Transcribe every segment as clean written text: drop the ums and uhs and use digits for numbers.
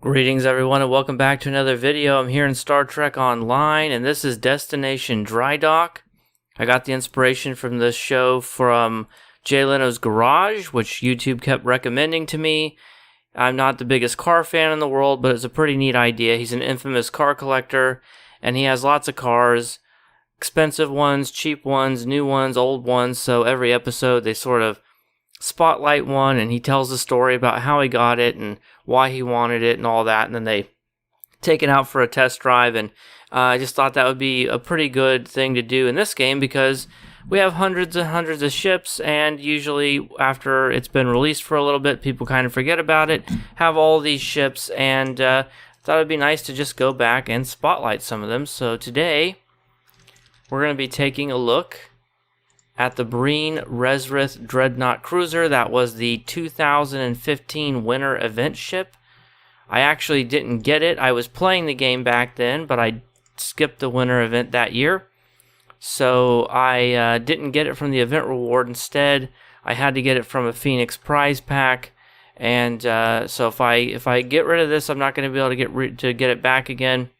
Greetings everyone and welcome back to another video. I'm here in Star Trek Online and this is Destination Dry Dock. I got the inspiration from this show from Jay Leno's Garage, which YouTube kept recommending to me. I'm not the biggest car fan in the world, but it's a pretty neat idea. He's an infamous car collector and he has lots of cars, expensive ones, cheap ones, new ones, old ones. So every episode they sort of spotlight one and he tells the story about how he got it and why he wanted it and all that, and then they take it out for a test drive. And I just thought that would be a pretty good thing to do in this game because we have hundreds and hundreds of ships, and usually after it's been released for a little bit people kind of forget about it, have all these ships, and thought it'd be nice to just go back and spotlight some of them. So today we're going to be taking a look at the Breen Rezreth Dreadnought Cruiser. That was the 2015 winter event ship. I actually didn't get it. I was playing the game back then, but I skipped the winter event that year. So I didn't get it from the event reward. Instead, I had to get it from a Phoenix prize pack. And so if I get rid of this, I'm not going to be able to get it back again.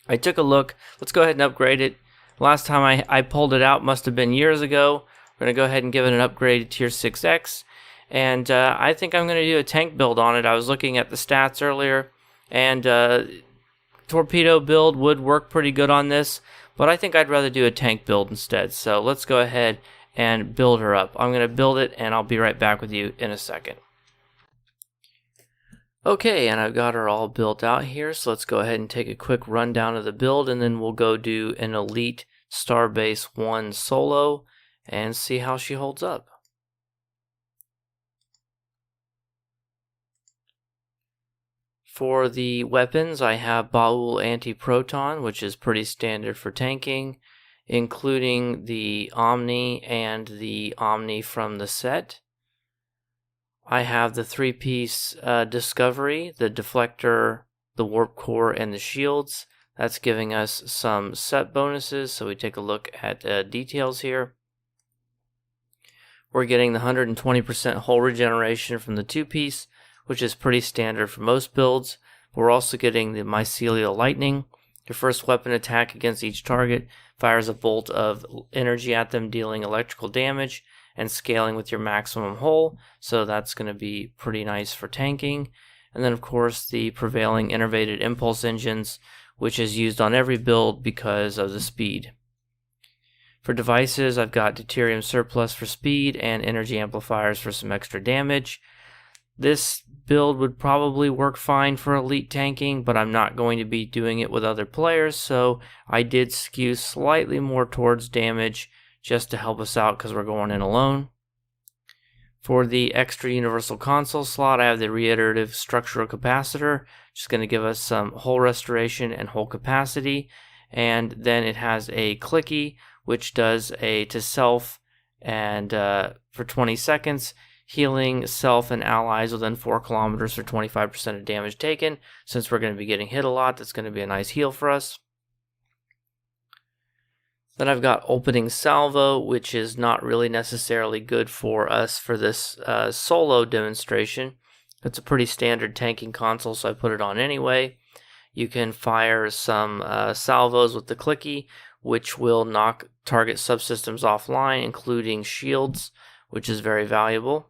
I took a look. Let's go ahead and upgrade it. Last time I pulled it out must have been years ago. We're going to go ahead and give it an upgrade to Tier 6X. And I think I'm going to do a tank build on it. I was looking at the stats earlier, and torpedo build would work pretty good on this, but I think I'd rather do a tank build instead. So let's go ahead and build her up. I'm going to build it, and I'll be right back with you in a second. Okay, and I've got her all built out here, so let's go ahead and take a quick rundown of the build, and then we'll go do an Elite Starbase 1 solo and see how she holds up. For the weapons, I have Baul Anti-Proton, which is pretty standard for tanking, including the Omni and the Omni from the set. I have the three-piece Discovery, the deflector, the warp core, and the shields. That's giving us some set bonuses, so we take a look at details here. We're getting the 120% hull regeneration from the two-piece, which is pretty standard for most builds. We're also getting the Mycelial Lightning. Your first weapon attack against each target fires a bolt of energy at them, dealing electrical damage and scaling with your maximum hull, so that's going to be pretty nice for tanking. And then of course the prevailing innervated impulse engines, which is used on every build because of the speed. For devices, I've got deuterium surplus for speed and energy amplifiers for some extra damage. This build would probably work fine for elite tanking, but I'm not going to be doing it with other players, so I did skew slightly more towards damage just to help us out because we're going in alone. For the extra universal console slot, I have the reiterative structural capacitor, just going to give us some hull restoration and hull capacity. And then it has a clicky, which does a to self and for 20 seconds, healing self and allies within 4 kilometers for 25% of damage taken. Since we're going to be getting hit a lot, that's going to be a nice heal for us. Then I've got opening salvo, which is not really necessarily good for us for this solo demonstration. It's a pretty standard tanking console, so I put it on anyway. You can fire some salvos with the clicky, which will knock target subsystems offline, including shields, which is very valuable.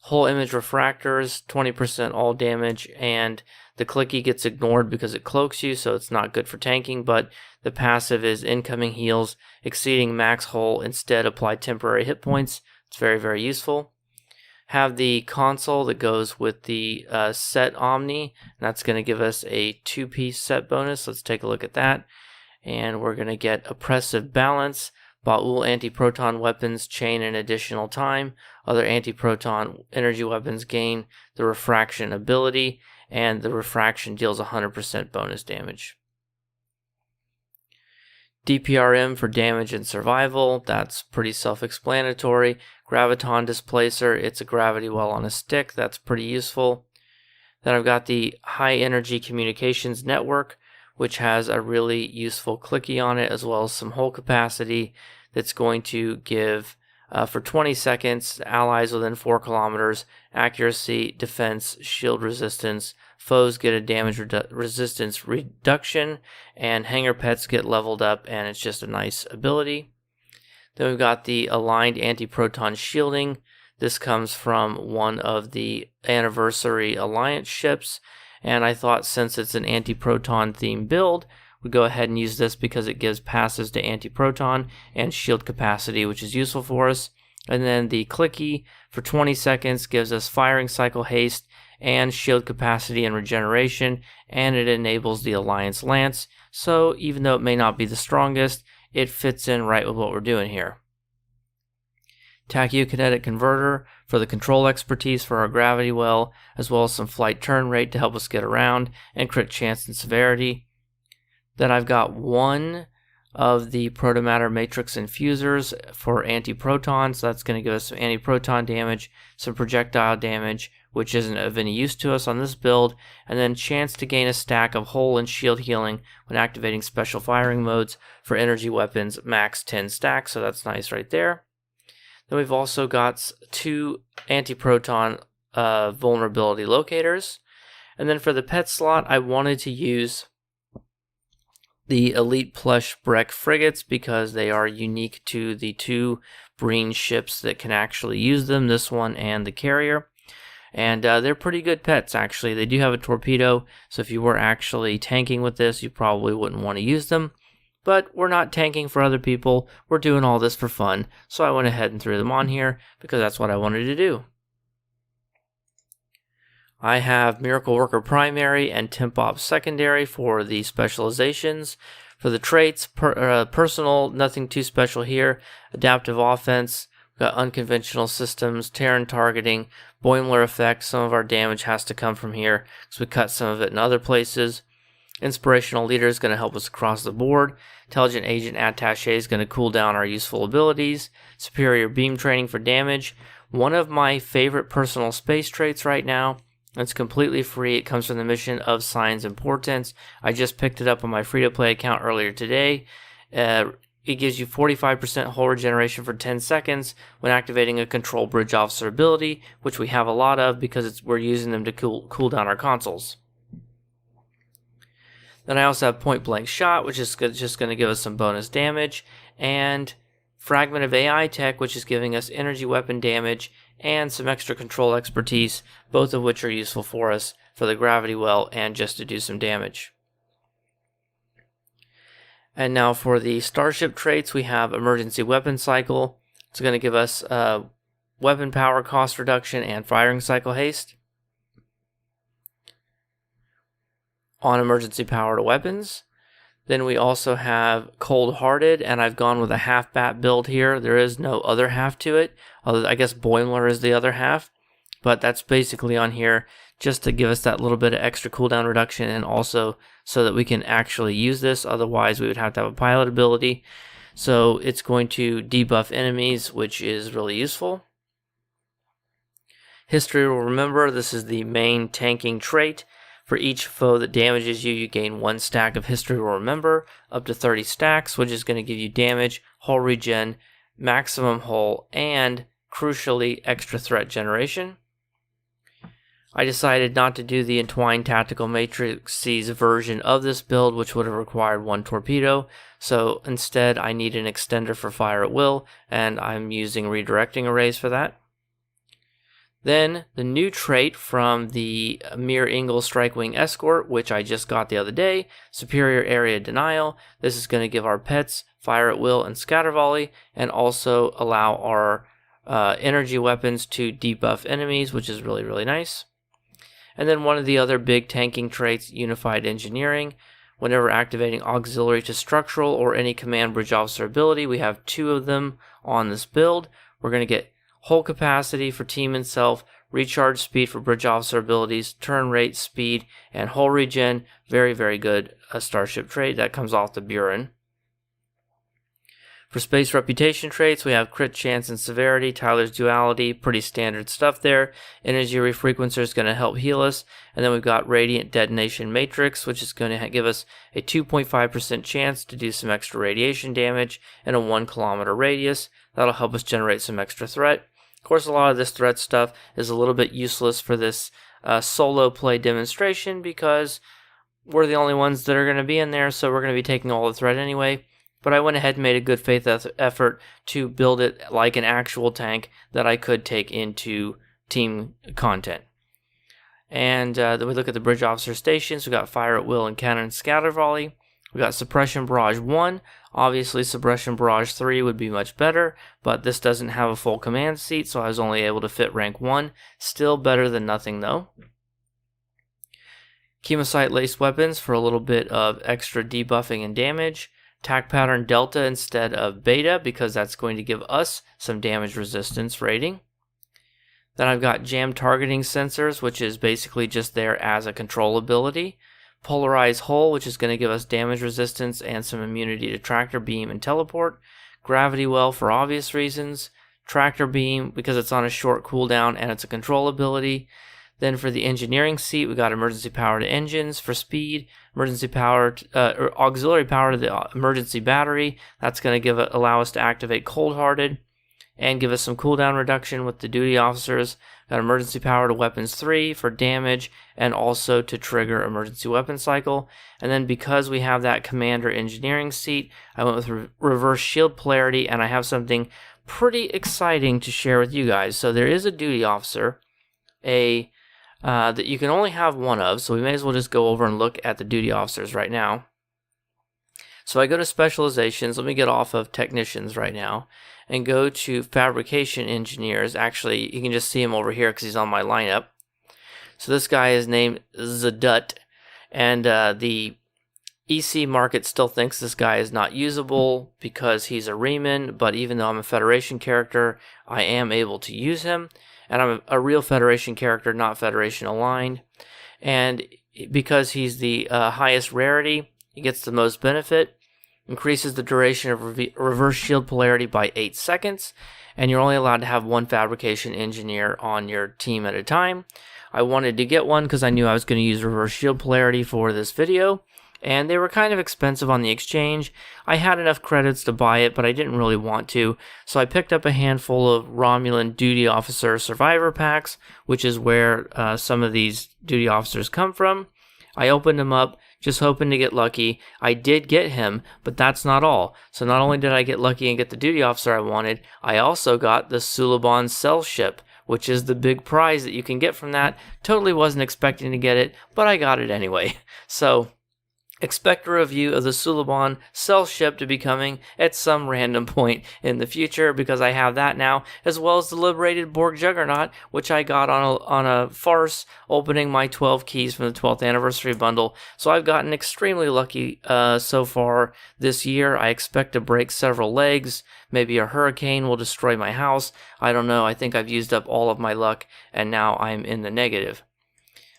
Whole image refractors, 20% all damage, and the clicky gets ignored because it cloaks you, so it's not good for tanking, but the passive is incoming heals exceeding max hull, instead apply temporary hit points. It's very, very useful. Have the console that goes with the set Omni, and that's going to give us a 2-piece set bonus. Let's take a look at that. And we're going to get Oppressive Balance. Baul anti-proton weapons chain an additional time. Other anti-proton energy weapons gain the refraction ability, and the refraction deals 100% bonus damage. DPRM for damage and survival, that's pretty self-explanatory. Graviton Displacer, it's a gravity well on a stick, that's pretty useful. Then I've got the High Energy Communications Network, which has a really useful clicky on it, as well as some hull capacity that's going to give For 20 seconds, allies within 4 kilometers, accuracy, defense, shield resistance, foes get a damage resistance reduction, and hangar pets get leveled up, and it's just a nice ability. Then we've got the aligned anti-proton shielding. This comes from one of the Anniversary Alliance ships, and I thought since it's an anti-proton themed build, we'd go ahead and use this because it gives passes to anti-proton and shield capacity, which is useful for us. And then the clicky for 20 seconds gives us firing cycle haste and shield capacity and regeneration, and it enables the Alliance Lance. So even though it may not be the strongest, it fits in right with what we're doing here. Tachyokinetic converter for the control expertise for our gravity well, as well as some flight turn rate to help us get around, and crit chance and severity. Then I've got one of the protomatter matrix infusers for anti-proton, so that's going to give us some anti-proton damage, some projectile damage, which isn't of any use to us on this build, and then chance to gain a stack of hull and shield healing when activating special firing modes for energy weapons, max 10 stacks, so that's nice right there. Then we've also got 2 anti-proton vulnerability locators, and then for the pet slot, I wanted to use the Elite Plush Breck frigates because they are unique to the 2 Breen ships that can actually use them, this one and the carrier. And they're pretty good pets, actually. They do have a torpedo, so if you were actually tanking with this, you probably wouldn't want to use them. But we're not tanking for other people. We're doing all this for fun, so I went ahead and threw them on here because that's what I wanted to do. I have Miracle Worker Primary and Temp Op Secondary for the specializations. For the traits, personal, nothing too special here. Adaptive Offense, we've got Unconventional Systems, Terran Targeting, Boimler Effect. Some of our damage has to come from here because we cut some of it in other places. Inspirational Leader is going to help us across the board. Intelligent Agent Attaché is going to cool down our useful abilities. Superior Beam Training for damage. One of my favorite personal space traits right now. It's completely free. It comes from the mission of Signs and Portents. I just picked it up on my free-to-play account earlier today. It gives you 45% hull regeneration for 10 seconds when activating a Control Bridge Officer ability, which we have a lot of because we're using them to cool down our consoles. Then I also have Point Blank Shot, which is just going to give us some bonus damage, and Fragment of AI Tech, which is giving us energy weapon damage and some extra control expertise, both of which are useful for us for the gravity well and just to do some damage. And now for the Starship traits, we have Emergency Weapon Cycle. It's going to give us weapon power cost reduction and firing cycle haste. On emergency powered weapons. Then we also have Cold Hearted, and I've gone with a half bat build here. There is no other half to it. I guess Boimler is the other half, but that's basically on here just to give us that little bit of extra cooldown reduction, and also so that we can actually use this. Otherwise, we would have to have a pilot ability. So it's going to debuff enemies, which is really useful. History will remember. This is the main tanking trait. For each foe that damages you, you gain 1 stack of History will Remember, up to 30 stacks, which is going to give you damage, hull regen, maximum hull, and, crucially, extra threat generation. I decided not to do the Entwined Tactical Matrices version of this build, which would have required 1 torpedo, so instead I need an extender for fire at will, and I'm using redirecting arrays for that. Then the new trait from the Mir Ingle Strikewing Escort, which I just got the other day, Superior Area Denial. This is going to give our pets fire at will and scatter volley, and also allow our energy weapons to debuff enemies, which is really, really nice. And then one of the other big tanking traits, Unified Engineering. Whenever activating auxiliary to structural or any command bridge officer ability, we have 2 of them on this build. We're going to get hull capacity for team and self, recharge speed for bridge officer abilities, turn rate, speed, and hull regen. Very, very good Starship trait that comes off the Buren. For space reputation traits, we have crit chance and severity, Tyler's duality, pretty standard stuff there. Energy refrequencer is going to help heal us. And then we've got radiant detonation matrix, which is going to give us a 2.5% chance to do some extra radiation damage in a 1 kilometer radius. That'll help us generate some extra threat. Of course, a lot of this threat stuff is a little bit useless for this solo play demonstration because we're the only ones that are going to be in there, so we're going to be taking all the threat anyway. But I went ahead and made a good faith effort to build it like an actual tank that I could take into team content. And then we look at the bridge officer stations. We got fire at will and cannon scatter volley. We got suppression barrage 1. Obviously suppression barrage 3 would be much better, but this doesn't have a full command seat, so I was only able to fit rank 1. Still better than nothing though. Chemosite laced weapons for a little bit of extra debuffing and damage. Attack pattern delta instead of beta because that's going to give us some damage resistance rating. Then I've got jam targeting sensors, which is basically just there as a control ability. Polarized hull, which is going to give us damage resistance and some immunity to tractor beam and teleport. Gravity well for obvious reasons. Tractor beam because it's on a short cooldown and it's a control ability. Then for the engineering seat, we got emergency power to engines for speed, emergency power, or auxiliary power to the emergency battery. That's going to allow us to activate cold-hearted and give us some cooldown reduction with the duty officers. Got emergency power to weapons 3 for damage and also to trigger emergency weapon cycle. And then because we have that commander engineering seat, I went with reverse shield polarity, and I have something pretty exciting to share with you guys. So there is a duty officer, that you can only have one of, so we may as well just go over and look at the duty officers right now. So I go to specializations. Let me get off of technicians right now and go to fabrication engineers. Actually, you can just see him over here because he's on my lineup. So this guy is named Zadut, and the EC market still thinks this guy is not usable because he's a Riemann, but even though I'm a Federation character, I am able to use him. And I'm a real Federation character, not Federation aligned. And because he's the highest rarity, he gets the most benefit. Increases the duration of reverse shield polarity by 8 seconds. And you're only allowed to have one fabrication engineer on your team at a time. I wanted to get one because I knew I was going to use reverse shield polarity for this video. And they were kind of expensive on the exchange. I had enough credits to buy it, but I didn't really want to, so I picked up a handful of Romulan Duty Officer Survivor packs, which is where some of these duty officers come from. I opened them up, just hoping to get lucky. I did get him, but that's not all. So not only did I get lucky and get the duty officer I wanted, I also got the Suliban Cell Ship, which is the big prize that you can get from that. Totally wasn't expecting to get it, but I got it anyway. So expect a review of the Suliban Cell Ship to be coming at some random point in the future because I have that now, as well as the Liberated Borg Juggernaut, which I got on a farce opening my 12 keys from the 12th anniversary bundle. So I've gotten extremely lucky so far this year. I expect to break several legs. Maybe a hurricane will destroy my house. I don't know. I think I've used up all of my luck, and now I'm in the negative.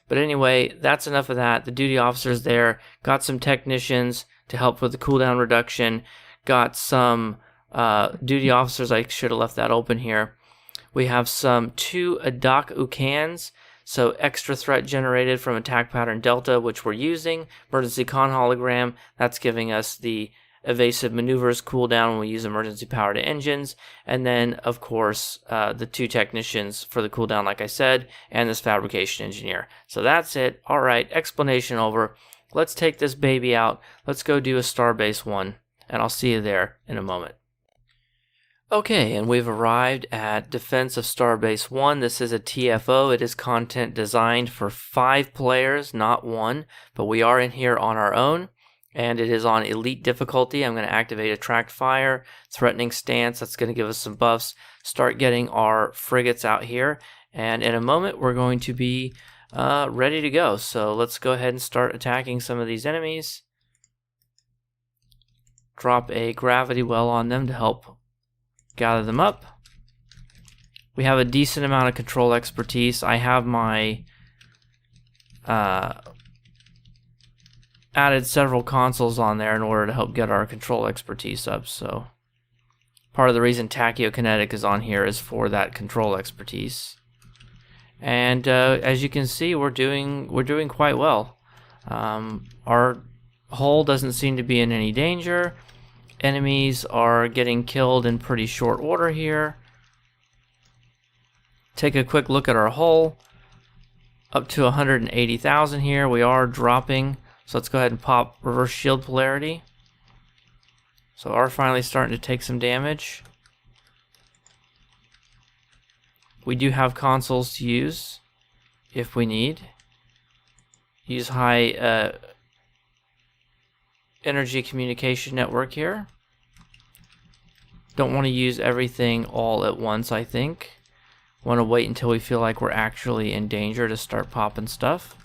But anyway, that's enough of that. The duty officers there. Got some technicians to help with the cooldown reduction. Got some duty officers. I should have left that open here. We have some 2 Adak Ukans. So extra threat generated from attack pattern delta, which we're using. Emergency con hologram. That's giving us the evasive maneuvers cooldown when we use emergency power to engines, and then of course the 2 technicians for the cooldown like I said, and this fabrication engineer. So that's it. Alright, explanation over. Let's take this baby out. Let's go do a Starbase 1, and I'll see you there in a moment. Okay, and we've arrived at Defense of Starbase 1. This is a TFO. It is content designed for 5 players, not 1, but we are in here on our own. And it is on elite difficulty. I'm going to activate Attract Fire, Threatening Stance. That's going to give us some buffs. Start getting our frigates out here. And in a moment, we're going to be ready to go. So let's go ahead and start attacking some of these enemies. Drop a gravity well on them to help gather them up. We have a decent amount of control expertise. I have my added several consoles on there in order to help get our control expertise up, so Part of the reason tachyokinetic is on here is for that control expertise. And as you can see, we're doing quite well. Our hull doesn't seem to be in any danger. Enemies are getting killed in pretty short order here. Take a quick look at our hull. Up to 180,000 here. We are dropping. So let's go ahead and pop reverse shield polarity. So we are finally starting to take some damage. We do have consoles to use if we need. Use high energy communication network here. Don't want to use everything all at once, I think. Want to wait until we feel like we're actually in danger to start popping stuff.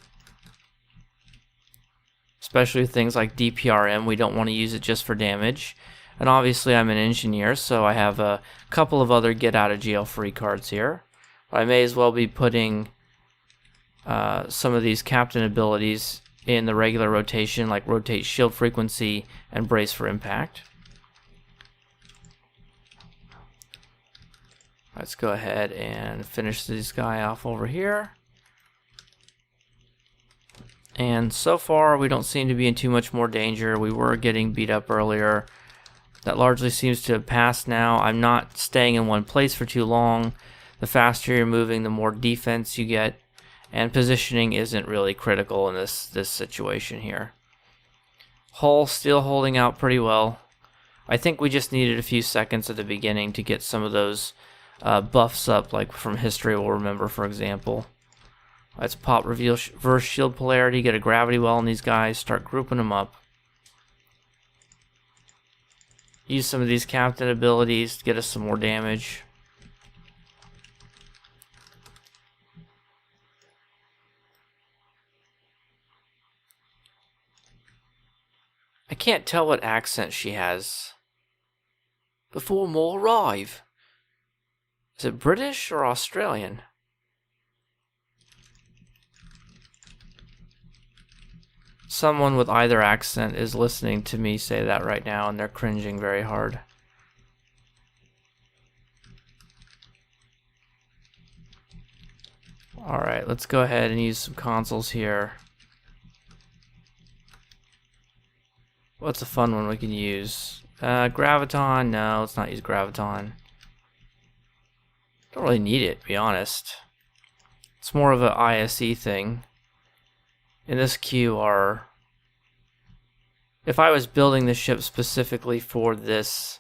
Especially with things like DPRM, we don't want to use it just for damage. And obviously I'm an engineer, so I have a couple of other get out of jail free cards here. But I may as well be putting some of these captain abilities in the regular rotation, like rotate shield frequency and brace for impact. Let's go ahead and finish this guy off over here. And so far we don't seem to be in too much more danger. We were getting beat up earlier. That largely seems to have passed now. I'm not staying in one place for too long. The faster you're moving, the more defense you get. And positioning isn't really critical in this situation here. Hull still holding out pretty well. I think we just needed a few seconds at the beginning to get some of those buffs up, like from History Will Remember, for example. Let's pop reverse shield polarity, get a gravity well on these guys, start grouping them up. Use some of these captain abilities to get us some more damage. I can't tell what accent she has. Before more arrive. Is it British or Australian? Someone with either accent is listening to me say that right now, and they're cringing very hard. Alright, let's go ahead and use some consoles here. What's a fun one we can use? Graviton? No, let's not use Graviton. Don't really need it, to be honest. It's more of an ISE thing. In this queue are... If I was building the ship specifically for this...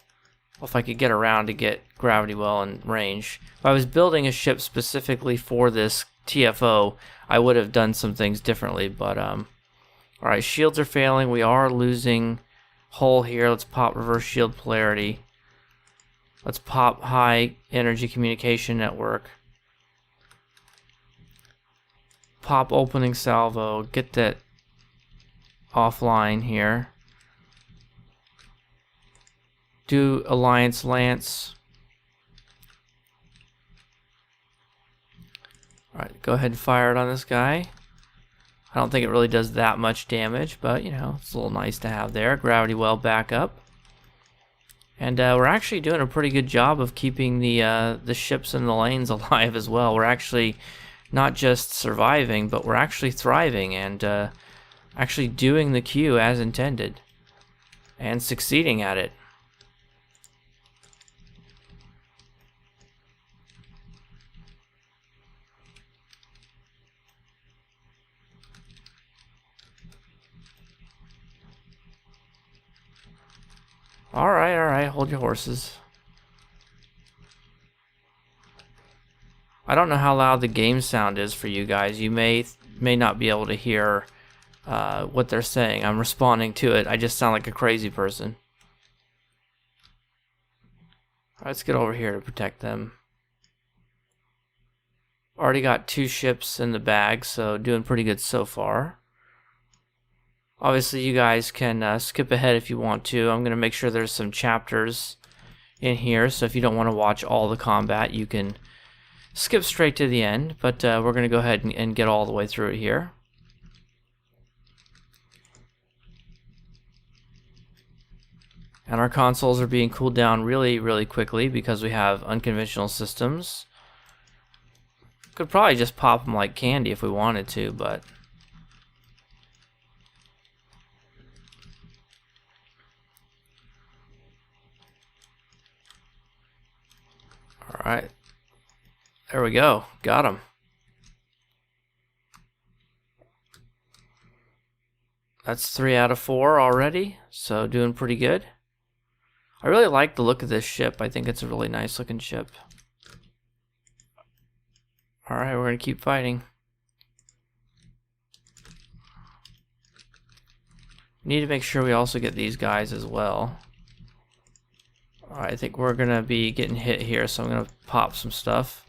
Well, if I could get around to get gravity well and range. If I was building a ship specifically for this TFO, I would have done some things differently, but... Alright, shields are failing. We are losing hull here. Let's pop reverse shield polarity. Let's pop high energy communication network. Pop opening salvo. Get that offline here. Do Alliance Lance. Alright, go ahead and fire it on this guy. I don't think it really does that much damage, but you know, it's a little nice to have there. Gravity well back up. And we're actually doing a pretty good job of keeping the ships and the lanes alive as well. We're actually not just surviving, but we're actually thriving and actually doing the queue as intended and succeeding at it. Alright, hold your horses. I don't know how loud the game sound is for you guys. You may not be able to hear what they're saying. I'm responding to it. I just sound like a crazy person. Alright, let's get over here to protect them. Already got 2 ships in the bag, so doing pretty good so far. Obviously, you guys can skip ahead if you want to. I'm going to make sure there's some chapters in here, so if you don't want to watch all the combat, you can skip straight to the end. But we're going to go ahead and get all the way through it here. And our consoles are being cooled down really, really quickly because we have unconventional systems. Could probably just pop them like candy if we wanted to, but... Alright. There we go. Got him. That's 3 out of 4 already, so doing pretty good. I really like the look of this ship. I think it's a really nice looking ship. Alright, we're going to keep fighting. Need to make sure we also get these guys as well. Alright, I think we're going to be getting hit here, so I'm going to pop some stuff.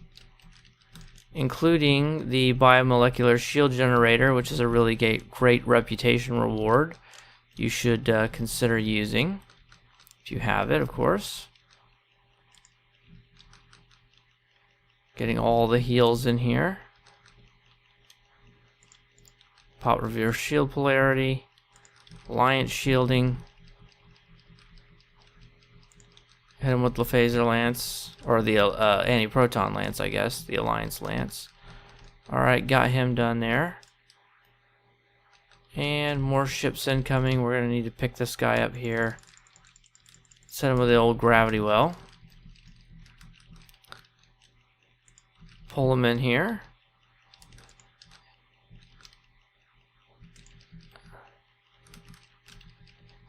Including the biomolecular shield generator, which is a really great reputation reward you should consider using. If you have it, of course. Getting all the heals in here. Pop reverse shield polarity. Alliance shielding. Hit him with the phaser lance. Or the anti-proton lance, I guess. The alliance lance. Alright, got him done there. And more ships incoming. We're going to need to pick this guy up here. Set him with the old gravity well. Pull him in here.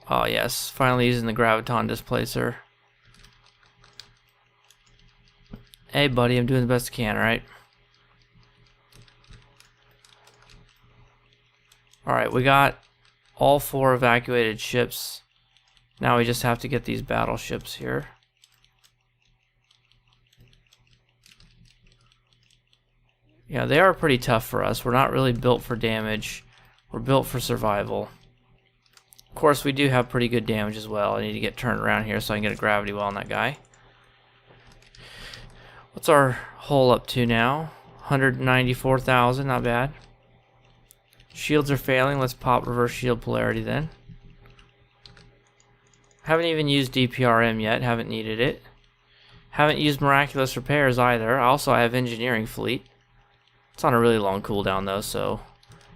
Oh yes, finally using the graviton displacer. Hey buddy, I'm doing the best I can, alright? Alright, we got all 4 evacuated ships. Now we just have to get these battleships here. Yeah, they are pretty tough for us. We're not really built for damage. We're built for survival. Of course, we do have pretty good damage as well. I need to get turned around here so I can get a gravity well on that guy. What's our hull up to now? 194,000, not bad. Shields are failing. Let's pop reverse shield polarity then. Haven't even used DPRM yet. Haven't needed it. Haven't used miraculous repairs either. Also, I have engineering fleet. It's on a really long cooldown though, so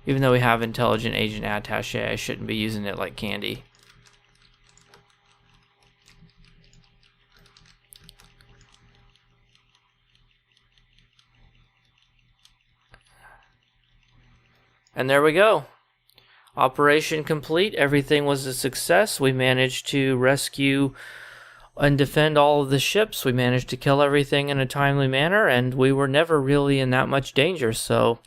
even though we have intelligent agent attaché, I shouldn't be using it like candy. And there we go. Operation complete. Everything was a success. We managed to rescue and defend all of the ships. We managed to kill everything in a timely manner, and we were never really in that much danger. So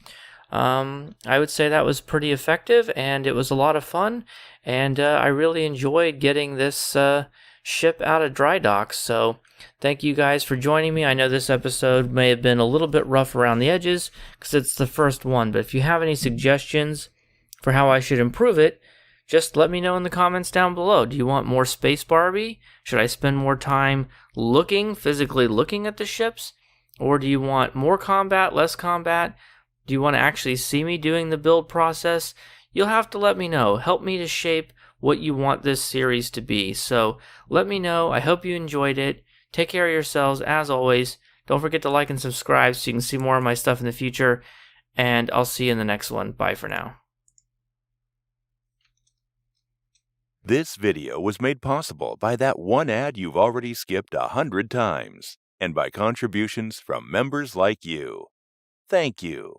I would say that was pretty effective, and it was a lot of fun. And I really enjoyed getting this ship out of dry dock. So thank you guys for joining me. I know this episode may have been a little bit rough around the edges because it's the first one, but if you have any suggestions for how I should improve it, just let me know in the comments down below. Do you want more Space Barbie? Should I spend more time physically looking at the ships? Or do you want more combat, less combat? Do you want to actually see me doing the build process? You'll have to let me know. Help me to shape what you want this series to be. So let me know. I hope you enjoyed it. Take care of yourselves as always. Don't forget to like and subscribe so you can see more of my stuff in the future. And I'll see you in the next one. Bye for now. This video was made possible by that one ad you've already skipped 100 times, and by contributions from members like you. Thank you.